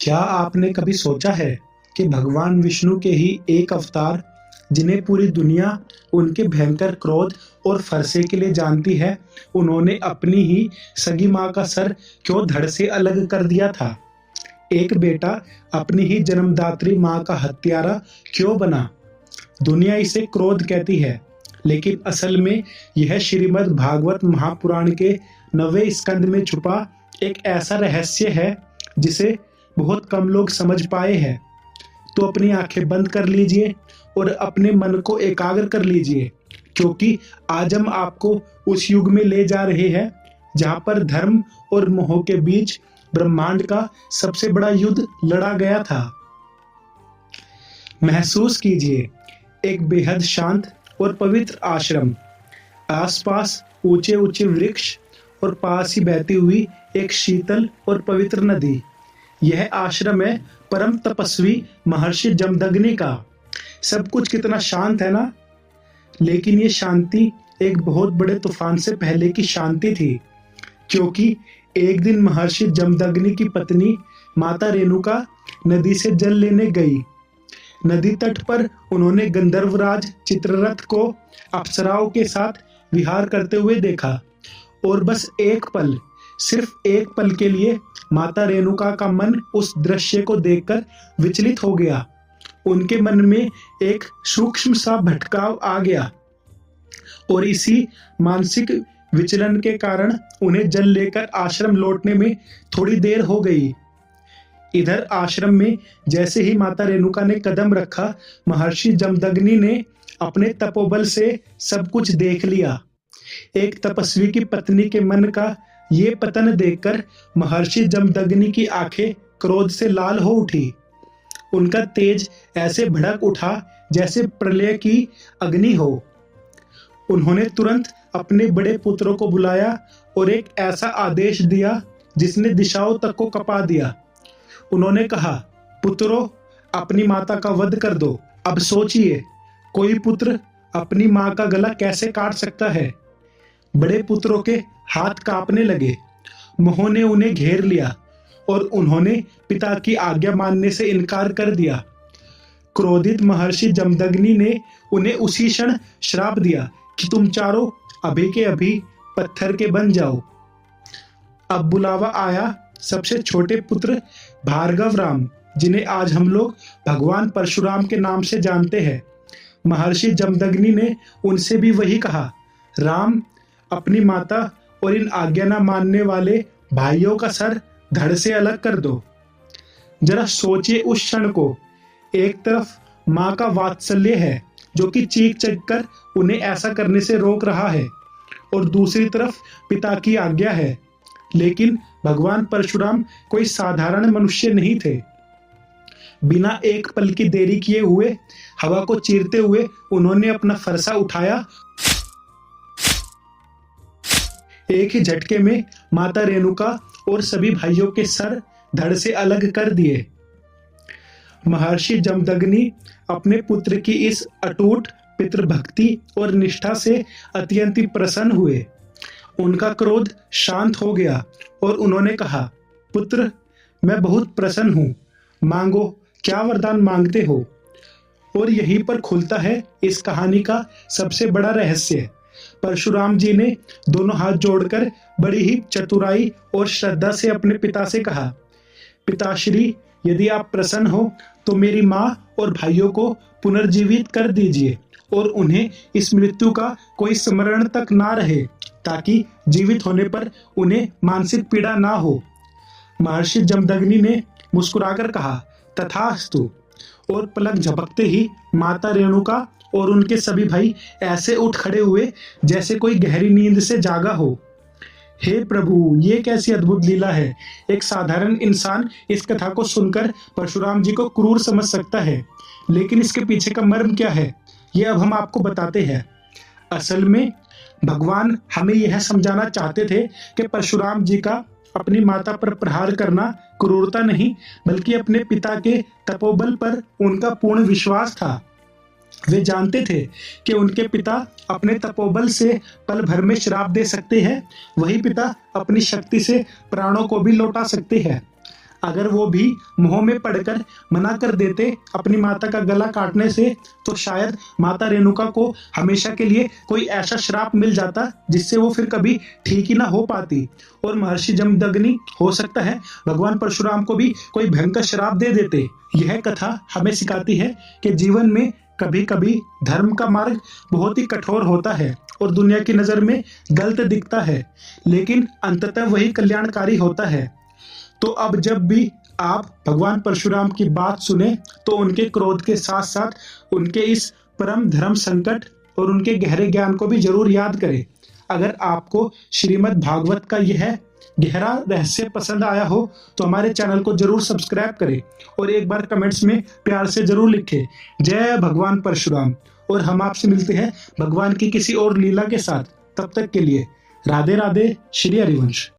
क्या आपने कभी सोचा है कि भगवान विष्णु के ही एक अवतार, जिन्हें पूरी दुनिया उनके भयंकर क्रोध और फरसे के लिए जानती है, उन्होंने अपनी ही सगी माँ का सर क्यों धड़ से अलग कर दिया था? एक बेटा अपनी ही जन्मदात्री माँ का हत्यारा क्यों बना? दुनिया इसे क्रोध कहती है, लेकिन असल में यह श्रीमद् भागवत महापुराण के 9वें स्कंद में छुपा एक ऐसा रहस्य है जिसे बहुत कम लोग समझ पाए हैं। तो अपनी आंखें बंद कर लीजिए और अपने मन को एकाग्र कर लीजिए, क्योंकि आज हम आपको उस युग में ले जा रहे हैं जहां पर धर्म और मोह के बीच ब्रह्मांड का सबसे बड़ा युद्ध लड़ा गया था। महसूस कीजिए एक बेहद शांत और पवित्र आश्रम, आसपास ऊंचे ऊंचे वृक्ष और पास ही बहती हुई एक शीतल और पवित्र नदी। यह आश्रम है परम तपस्वी महर्षि जमदग्नि का। सब कुछ कितना शांत है ना? लेकिन ये शांति एक बहुत बड़े तूफान से पहले की शांति थी, क्योंकि एक दिन महर्षि जमदग्नि की पत्नी माता रेणुका नदी से जल लेने गई। नदी तट पर उन्होंने गंधर्वराज चित्ररथ को अप्सराओं के साथ विहार करते हुए देखा, और बस एक पल, सिर्फ एक पल के लिए माता रेणुका का मन उस दृश्य को देखकर विचलित हो गया। उनके मन में एक सूक्ष्म सा भटकाव आ गया, और इसी मानसिक विचलन के कारण उन्हें जल लेकर आश्रम लौटने में थोड़ी देर हो गई। इधर आश्रम में जैसे ही माता रेणुका ने कदम रखा, महर्षि जमदग्नि ने अपने तपोबल से सब कुछ देख लिया। एक तपस्वी की पत्नी के मन का ये पतन देखकर महर्षि जमदग्नि की आंखें क्रोध से लाल हो उठी। उनका तेज ऐसे भड़क उठा जैसे प्रलय की अग्नि हो। उन्होंने तुरंत अपने बड़े पुत्रों को बुलाया और एक ऐसा आदेश दिया जिसने दिशाओं तक को कपा दिया। उन्होंने कहा, पुत्रों, अपनी माता का वध कर दो। अब सोचिए, कोई पुत्र अपनी माँ का गला कैसे काट सकता है? बड़े पुत्रों के हाथ कांपने लगे। मोह ने उन्हें घेर लिया और उन्होंने पिता की आज्ञा मानने से इनकार कर दिया। क्रोधित महर्षि जमदग्नि ने उन्हें उसी क्षण श्राप दिया कि तुम चारों अभी के अभी पत्थर के बन जाओ। अब बुलावा आया सबसे छोटे पुत्र भार्गव राम, जिन्हें आज हम लोग भगवान परशुराम के नाम से जानते हैं। महर्षि जमदग्नि ने उनसे भी वही कहा, राम, अपनी माता और इन आज्ञा न मानने वाले भाइयों का सर धड़ से अलग कर दो। जरा सोचिए उस क्षण को। एक तरफ माँ का वात्सल्य है जो कि चीख चीख कर उन्हें ऐसा करने से रोक रहा है, और दूसरी तरफ पिता की आज्ञा है। लेकिन भगवान परशुराम कोई साधारण मनुष्य नहीं थे। बिना एक पल की देरी किए हुए हवा को चीरते हुए उन्होंने अपना फरसा उठाया। एक ही झटके में माता रेणुका और सभी भाइयों के सर धड़ से अलग कर दिए। महर्षि जमदग्नि अपने पुत्र की इस अटूट पितृभक्ति और निष्ठा से अत्यंत प्रसन्न हुए। उनका क्रोध शांत हो गया और उन्होंने कहा, पुत्र, मैं बहुत प्रसन्न हूँ। मांगो, क्या वरदान मांगते हो? और यहीं पर खुलता है इस कहानी का सबसे बड़ा रहस्य। परशुराम जी ने दोनों हाथ जोड़कर बड़ी ही चतुराई और श्रद्धा से अपने पिता से कहा, पिताश्री, यदि आप प्रसन्न हो तो मेरी माँ और भाइयों को पुनर्जीवित कर दीजिए और उन्हें इस मृत्यु का कोई स्मरण तक ना रहे, ताकि जीवित होने पर उन्हें मानसिक पीड़ा ना हो। महर्षि जमदग्नि ने मुस्कुराकर कहा, तथास्तु। और पलक झपकते ही माता रेणुका और उनके सभी भाई ऐसे उठ खड़े हुए जैसे कोई गहरी नींद से जागा हो। हे प्रभु, ये कैसी अद्भुत लीला है। एक साधारण इंसान इस कथा को सुनकर परशुराम जी को क्रूर समझ सकता है, लेकिन इसके पीछे का मर्म क्या है, ये अब हम आपको बताते हैं। असल में भगवान हमें यह समझाना चाहते थे कि परशुराम जी का अपनी माता पर प्रहार करना क्रूरता नहीं, बल्कि अपने पिता के तपोबल पर उनका पूर्ण विश्वास था। वे जानते थे कि उनके पिता अपने तपोबल से पल भर में श्राप दे सकते हैं, वही पिता अपनी शक्ति से प्राणों को भी लौटा सकते हैं। अगर वो भी मोह में पड़कर मना कर देते अपनी माता का गला काटने से, तो शायद माता रेणुका को हमेशा के लिए कोई ऐसा श्राप मिल जाता जिससे वो फिर कभी ठीक ही ना हो पाती। और महर्षि जमदग्नि हो सकता है भगवान परशुराम को भी कोई भयंकर श्राप दे देते। यह कथा हमें सिखाती है कि जीवन में कभी कभी धर्म का मार्ग बहुत ही कठोर होता है और दुनिया की नजर में गलत दिखता है, लेकिन अंततः वही कल्याणकारी होता है। तो अब जब भी आप भगवान परशुराम की बात सुने तो उनके क्रोध के साथ साथ उनके इस परम धर्म संकट और उनके गहरे ज्ञान को भी जरूर याद करें। अगर आपको श्रीमद् भागवत का यह गहरा रहस्य पसंद आया हो तो हमारे चैनल को जरूर सब्सक्राइब करें और एक बार कमेंट्स में प्यार से जरूर लिखें जय भगवान परशुराम। और हम आपसे मिलते हैं भगवान की किसी और लीला के साथ। तब तक के लिए राधे राधे, श्री हरिवंश।